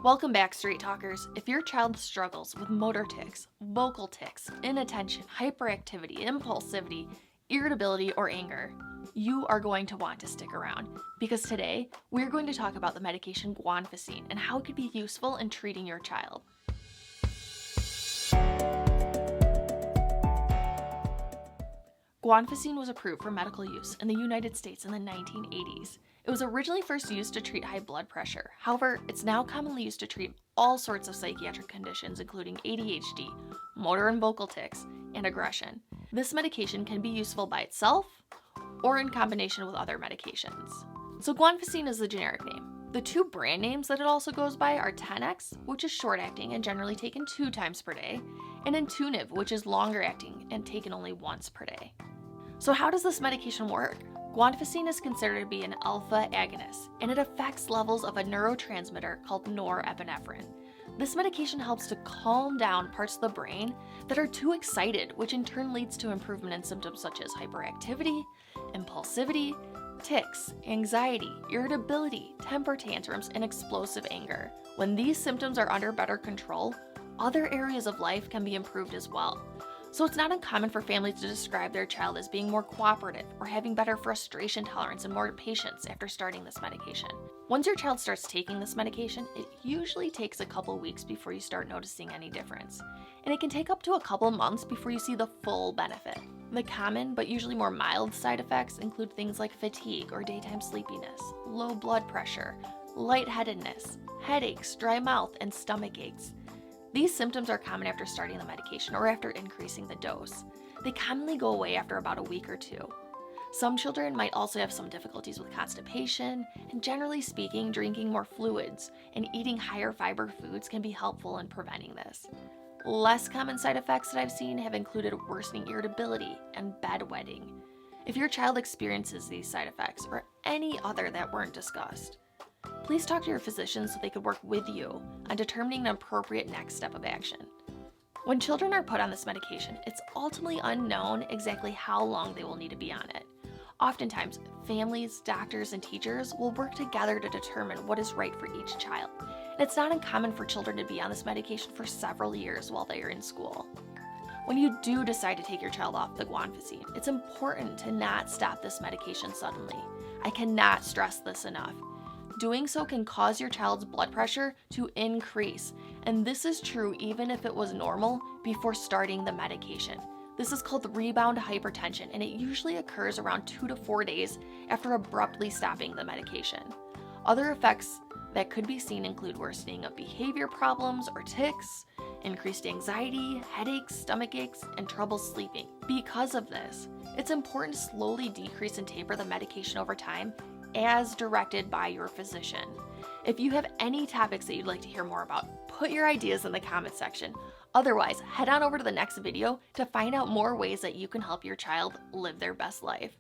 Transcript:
Welcome back, Straight Talkers. If your child struggles with motor tics, vocal tics, inattention, hyperactivity, impulsivity, irritability, or anger, you are going to want to stick around because today we're going to talk about the medication guanfacine and how it could be useful in treating your child. Guanfacine was approved for medical use in the United States in the 1980s. It was originally first used to treat high blood pressure. However, it's now commonly used to treat all sorts of psychiatric conditions, including ADHD, motor and vocal tics, and aggression. This medication can be useful by itself or in combination with other medications. So guanfacine is the generic name. The two brand names that it also goes by are Tenex, which is short-acting and generally taken 2 times per day, and Intuniv, which is longer-acting and taken only once per day. So how does this medication work? Guanfacine is considered to be an alpha agonist, and it affects levels of a neurotransmitter called norepinephrine. This medication helps to calm down parts of the brain that are too excited, which in turn leads to improvement in symptoms such as hyperactivity, impulsivity, tics, anxiety, irritability, temper tantrums, and explosive anger. When these symptoms are under better control, other areas of life can be improved as well. So it's not uncommon for families to describe their child as being more cooperative or having better frustration tolerance and more patience after starting this medication. Once your child starts taking this medication, it usually takes a couple weeks before you start noticing any difference. And it can take up to a couple months before you see the full benefit. The common, but usually more mild side effects include things like fatigue or daytime sleepiness, low blood pressure, lightheadedness, headaches, dry mouth, and stomach aches. These symptoms are common after starting the medication or after increasing the dose. They commonly go away after about a week or 2. Some children might also have some difficulties with constipation, and generally speaking, drinking more fluids and eating higher fiber foods can be helpful in preventing this. Less common side effects that I've seen have included worsening irritability and bedwetting. If your child experiences these side effects or any other that weren't discussed, please talk to your physician so they could work with you on determining an appropriate next step of action. When children are put on this medication, it's ultimately unknown exactly how long they will need to be on it. Oftentimes, families, doctors, and teachers will work together to determine what is right for each child. And it's not uncommon for children to be on this medication for several years while they are in school. When you do decide to take your child off the guanfacine, it's important to not stop this medication suddenly. I cannot stress this enough. Doing so can cause your child's blood pressure to increase, and this is true even if it was normal before starting the medication. This is called rebound hypertension, and it usually occurs around 2 to 4 days after abruptly stopping the medication. Other effects that could be seen include worsening of behavior problems or tics, increased anxiety, headaches, stomach aches, and trouble sleeping. Because of this, it's important to slowly decrease and taper the medication over time as directed by your physician. If you have any topics that you'd like to hear more about, put your ideas in the comments section. Otherwise, head on over to the next video to find out more ways that you can help your child live their best life.